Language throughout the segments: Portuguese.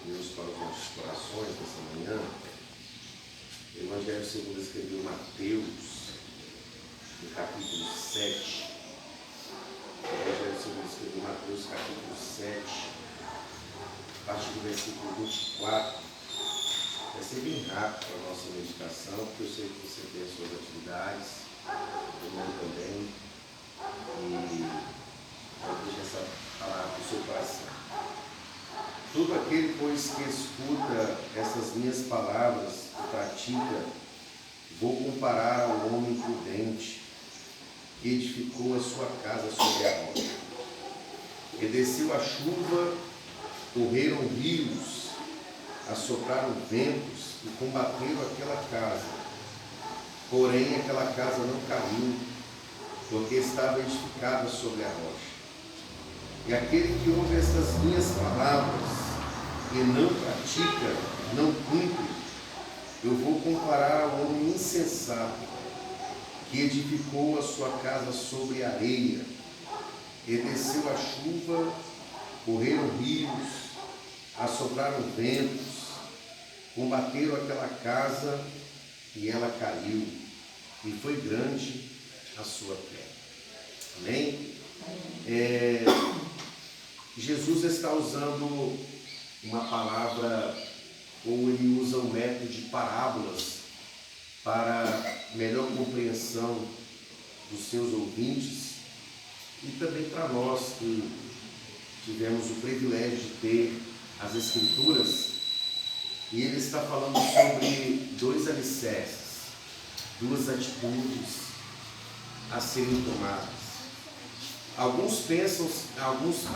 Deus para os nossos corações nessa manhã. O Evangelho segundo escreveu Mateus, no capítulo 7. O Evangelho segundo escreveu Mateus, capítulo 7, a partir do versículo 24. Vai ser bem rápido a nossa meditação, porque eu sei que você tem as suas atividades, eu também, e eu deixo essa palavra no seu coração. Todo aquele, pois, que escuta essas minhas palavras e pratica, vou comparar ao homem prudente que edificou a sua casa sobre a rocha. E desceu a chuva, correram rios, assopraram ventos e combateram aquela casa. Porém, aquela casa não caiu, porque estava edificada sobre a rocha. E aquele que ouve estas minhas palavras e não pratica, não cumpre, eu vou comparar ao homem insensato que edificou a sua casa sobre a areia. E desceu a chuva, correram rios, assopraram ventos, combateram aquela casa e ela caiu, e foi grande a sua queda. Amém? Jesus está usando uma palavra, ou ele usa um método de parábolas para melhor compreensão dos seus ouvintes e também para nós que tivemos o privilégio de ter as Escrituras. E ele está falando sobre dois alicerces, duas atitudes a serem tomadas. Alguns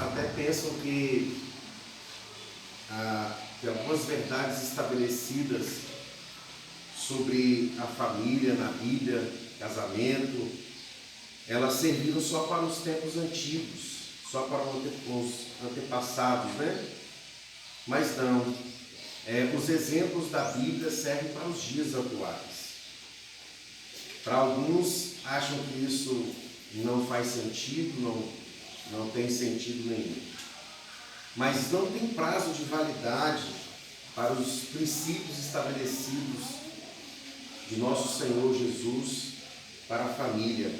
até pensam que algumas verdades estabelecidas sobre a família na Bíblia, casamento, elas serviram só para os tempos antigos, só para os antepassados, né? Mas não. Os exemplos da Bíblia servem para os dias atuais. Para alguns acham que isso não faz sentido, não tem sentido nenhum. Mas não tem prazo de validade para os princípios estabelecidos de nosso Senhor Jesus para a família.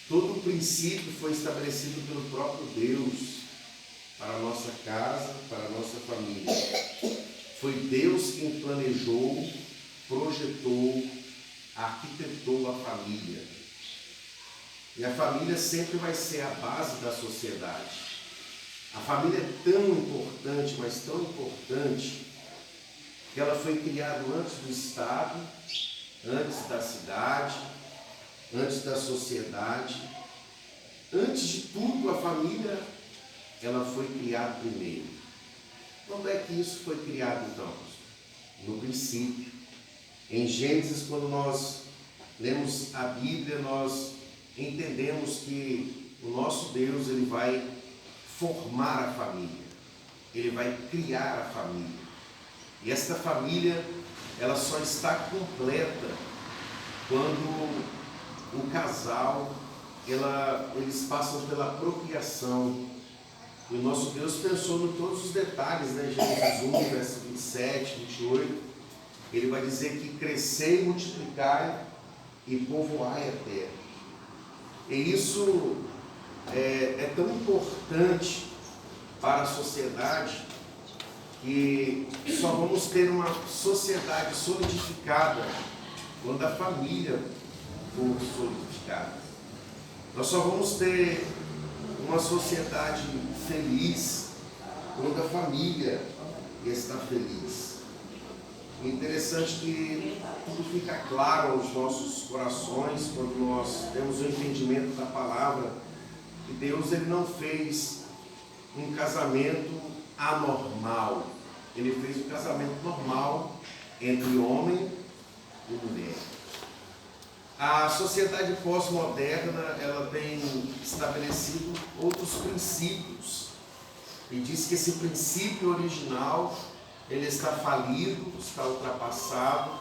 Todo o princípio foi estabelecido pelo próprio Deus para a nossa casa, para a nossa família. Foi Deus quem planejou, projetou, arquitetou a família. E a família sempre vai ser a base da sociedade. A família é tão importante, mas tão importante, que ela foi criada antes do Estado, antes da cidade, antes da sociedade. Antes de tudo, a família, ela foi criada primeiro. Quando é que isso foi criado, então? No princípio. Em Gênesis, quando nós lemos a Bíblia, nós entendemos que o nosso Deus, ele vai formar a família. Ele vai criar a família. E esta família, ela só está completa quando o casal, eles passam pela procriação. E o nosso Deus pensou em todos os detalhes, né? Gênesis 1, verso 27, 28. Ele vai dizer que crescei, multiplicai e povoai a terra. E isso é tão importante para a sociedade que só vamos ter uma sociedade solidificada quando a família for solidificada. Nós só vamos ter uma sociedade feliz quando a família está feliz. O interessante é que tudo fica claro aos nossos corações quando nós temos o entendimento da palavra, que Deus, ele não fez um casamento anormal. Ele fez um casamento normal entre homem e mulher. A sociedade pós-moderna, ela tem estabelecido outros princípios e diz que esse princípio original, ele está falido, está ultrapassado,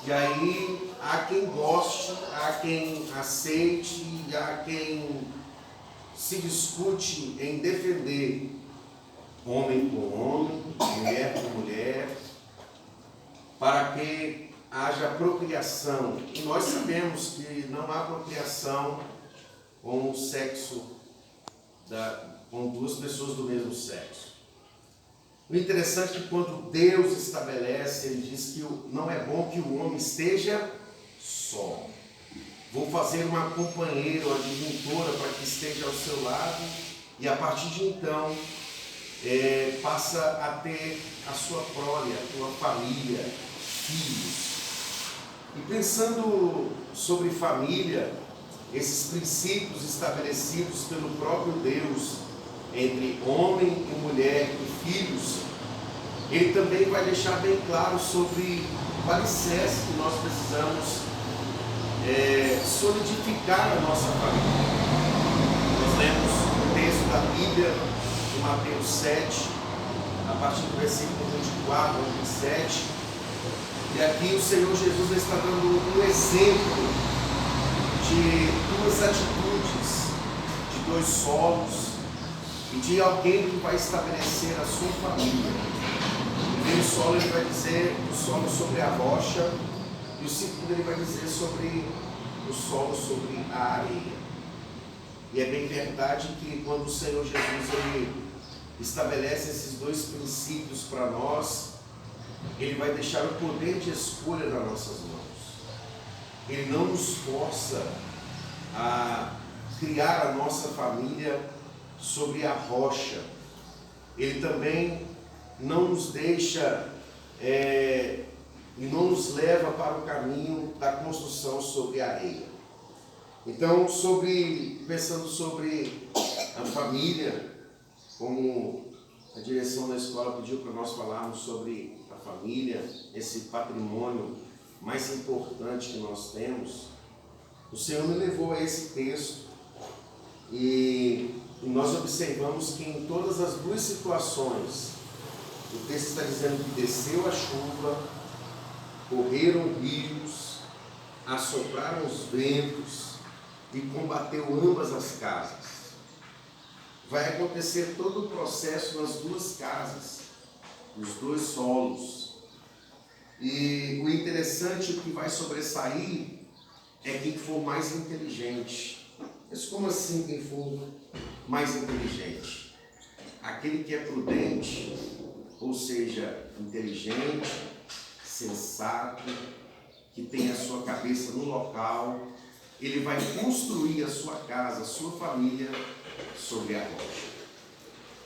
e aí há quem goste, há quem aceite, há quem se discute em defender homem com homem, haja procriação. E nós sabemos que não há procriação com o sexo, com duas pessoas do mesmo sexo. O interessante é que quando Deus estabelece, Ele diz que não é bom que o homem esteja só. Vou fazer uma companheira, uma adjuntora para que esteja ao seu lado, e a partir de então passa a ter a sua prole, a sua família, filhos. E pensando sobre família, esses princípios estabelecidos pelo próprio Deus entre homem e mulher e filhos, Ele também vai deixar bem claro sobre o alicerce que nós precisamos solidificar a nossa família. Nós lemos o texto da Bíblia de Mateus 7, a partir do versículo 24 ao 27, e aqui o Senhor Jesus está dando um exemplo de duas atitudes, de dois solos e de alguém que vai estabelecer a sua família. O primeiro solo ele vai dizer o solo sobre a rocha, e o segundo ele vai dizer sobre o solo sobre a areia. E é bem verdade que quando o Senhor Jesus ele estabelece esses dois princípios para nós, Ele vai deixar o poder de escolha nas nossas mãos. Ele não nos força a criar a nossa família sobre a rocha. Ele também não nos deixa e não nos leva para o caminho da construção sobre a areia. Então, pensando sobre a família, como a direção da escola pediu para nós falarmos sobre a família, esse patrimônio mais importante que nós temos, o Senhor me levou a esse texto e nós observamos que em todas as duas situações, o texto está dizendo que desceu a chuva, correram rios, assopraram os ventos e combateu ambas as casas. Vai acontecer todo o processo nas duas casas, nos dois solos. E o interessante, o que vai sobressair, é quem for mais inteligente. Mas como assim quem for mais inteligente? Aquele que é prudente, ou seja, inteligente, sensato, que tem a sua cabeça no local, ele vai construir a sua casa, a sua família sobre a rocha.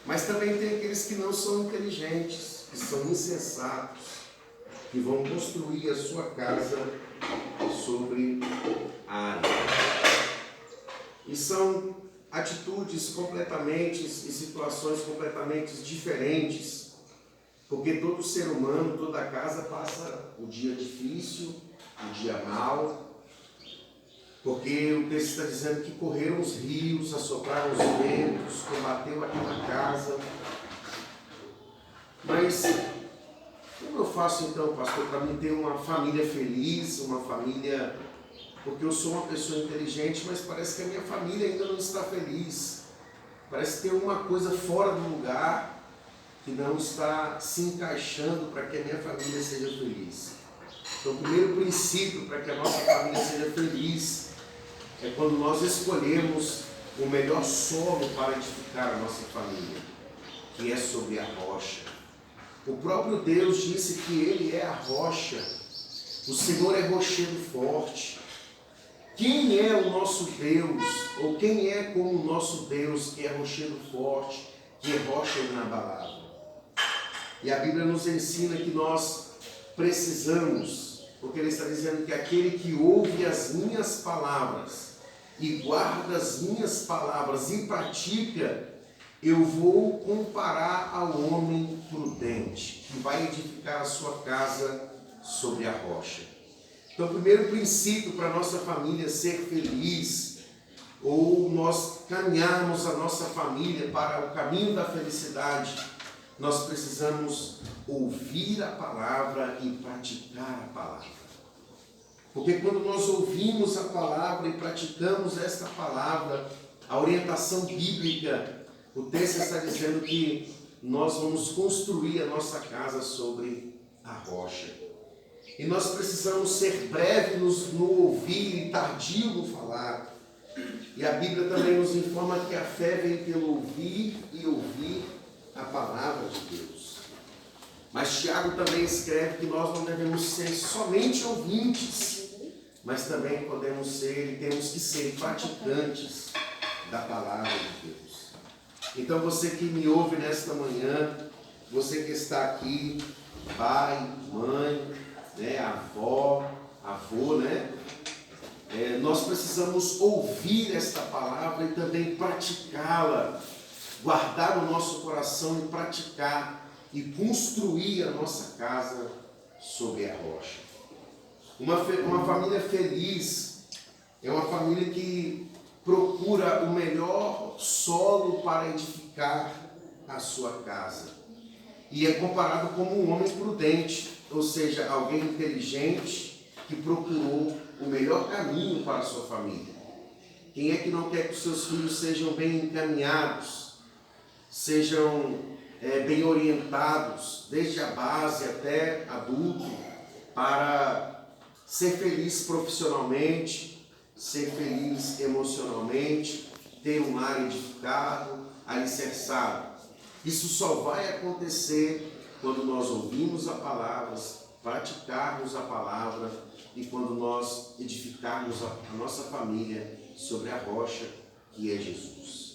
Mas também tem aqueles que não são inteligentes, que são insensatos, que vão construir a sua casa sobre a areia. E são atitudes completamente e situações completamente diferentes, porque todo ser humano, toda casa passa o dia difícil, o dia mau, porque o texto está dizendo que correram os rios, assopraram os ventos, combateu aquela casa. Mas como eu faço então, pastor, para mim ter uma família feliz, uma família... Porque eu sou uma pessoa inteligente, mas parece que a minha família ainda não está feliz. Parece que tem uma coisa fora do lugar que não está se encaixando para que a minha família seja feliz. Então o primeiro princípio para que a nossa família seja feliz é quando nós escolhemos o melhor solo para edificar a nossa família, que é sobre a rocha. O próprio Deus disse que Ele é a rocha, o Senhor é rochedo forte. Quem é o nosso Deus, ou quem é como o nosso Deus, que é rochedo forte, que é rocha inabalável? E a Bíblia nos ensina que nós precisamos, porque Ele está dizendo que aquele que ouve as minhas palavras e guarda as minhas palavras e pratica, eu vou comparar ao homem prudente, que vai edificar a sua casa sobre a rocha. Então, o primeiro princípio para a nossa família ser feliz, ou nós caminharmos a nossa família para o caminho da felicidade, nós precisamos ouvir a palavra e praticar a palavra. Porque quando nós ouvimos a palavra e praticamos esta palavra, a orientação bíblica, o texto está dizendo que nós vamos construir a nossa casa sobre a rocha. E nós precisamos ser breves no ouvir e tardio no falar. E a Bíblia também nos informa que a fé vem pelo ouvir e ouvir a palavra de Deus. Mas Tiago também escreve que nós não devemos ser somente ouvintes, mas também podemos ser e temos que ser praticantes da palavra de Deus. Então você que me ouve nesta manhã, você que está aqui, pai, mãe, né, avó, avô, né? Nós precisamos ouvir esta palavra e também praticá-la, guardar o nosso coração e praticar e construir a nossa casa sobre a rocha. Uma família feliz é uma família que procura o melhor solo para edificar a sua casa. E é comparado como um homem prudente, ou seja, alguém inteligente que procurou o melhor caminho para a sua família. Quem é que não quer que os seus filhos sejam bem encaminhados, sejam bem orientados, desde a base até adulto, para ser feliz profissionalmente, ser feliz emocionalmente, ter um lar edificado, alicerçado. Isso só vai acontecer quando nós ouvimos a palavra, praticarmos a palavra e quando nós edificarmos a nossa família sobre a rocha que é Jesus.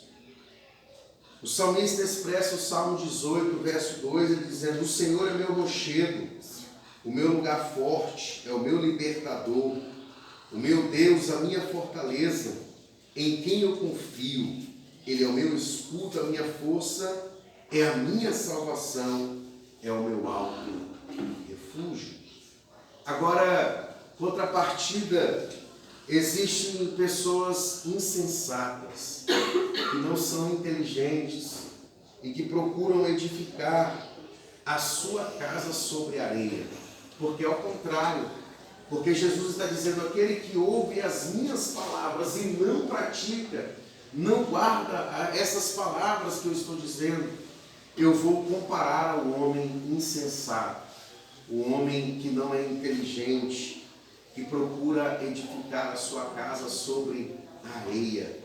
O salmista expressa o Salmo 18, verso 2, ele dizendo: o Senhor é meu rochedo, o meu lugar forte, é o meu libertador, o meu Deus, a minha fortaleza, em quem eu confio. Ele é o meu escudo, a minha força, é a minha salvação, é o meu alto refúgio. Agora, contrapartida, existem pessoas insensatas, que não são inteligentes e que procuram edificar a sua casa sobre areia. Porque ao contrário, porque Jesus está dizendo: aquele que ouve as minhas palavras e não pratica, não guarda essas palavras que eu estou dizendo, eu vou comparar ao homem insensato, o homem que não é inteligente, que procura edificar a sua casa sobre areia.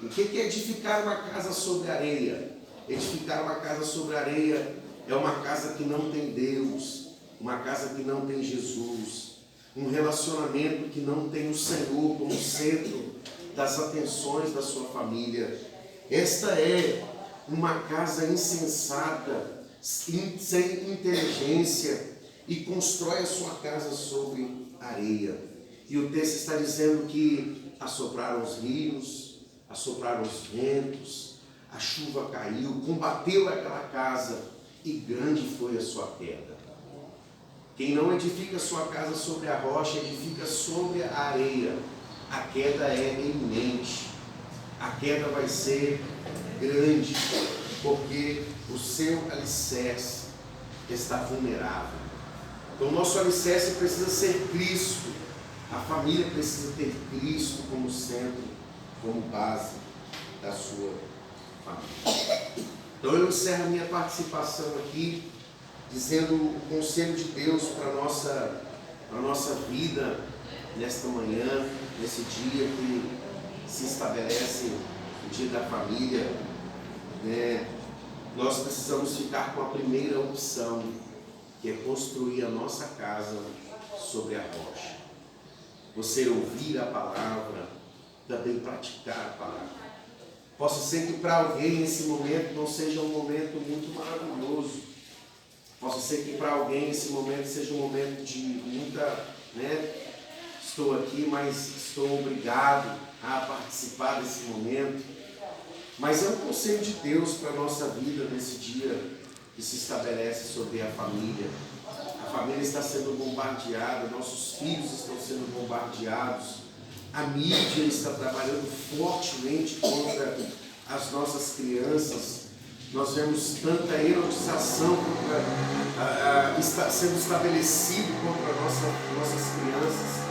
O que é edificar uma casa sobre areia? Edificar uma casa sobre areia é uma casa que não tem Deus, uma casa que não tem Jesus, um relacionamento que não tem o Senhor como centro das atenções da sua família. Esta é uma casa insensata, sem inteligência, e constrói a sua casa sobre areia. E o texto está dizendo que assopraram os rios, assopraram os ventos, a chuva caiu, combateu aquela casa e grande foi a sua queda. Quem não edifica a sua casa sobre a rocha, edifica sobre a areia. A queda é iminente, a queda vai ser grande, porque o seu alicerce está vulnerável. Então, o nosso alicerce precisa ser Cristo. A família precisa ter Cristo como centro, como base da sua família. Então, eu encerro a minha participação aqui, dizendo o conselho de Deus para a nossa vida nesta manhã, nesse dia que se estabelece o dia da família. Nós precisamos ficar com a primeira opção, que é construir a nossa casa sobre a rocha. Você ouvir a palavra, também praticar a palavra. Possa ser que para alguém esse momento não seja um momento muito maravilhoso. Possa ser que para alguém esse momento seja um momento de muita, estou aqui, mas estou obrigado a participar desse momento. Mas é um conselho de Deus para a nossa vida nesse dia que se estabelece sobre a família. A família está sendo bombardeada, nossos filhos estão sendo bombardeados, a mídia está trabalhando fortemente contra as nossas crianças. Nós vemos tanta erotização está sendo estabelecido contra nossas crianças,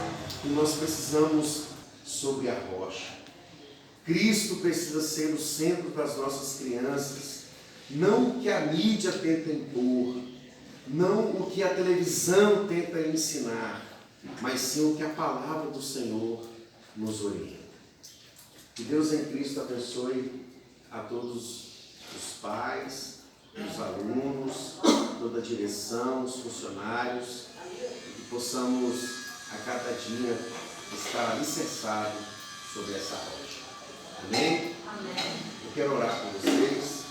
e nós precisamos sobre a rocha. Cristo precisa ser o centro das nossas crianças, não o que a mídia tenta impor, não o que a televisão tenta ensinar, mas sim o que a palavra do Senhor nos orienta. Que Deus em Cristo abençoe a todos os pais, os alunos, toda a direção, os funcionários, e que possamos a cada dia estar alicerçados sobre essa rocha. Amém? Amém. Eu quero orar com vocês.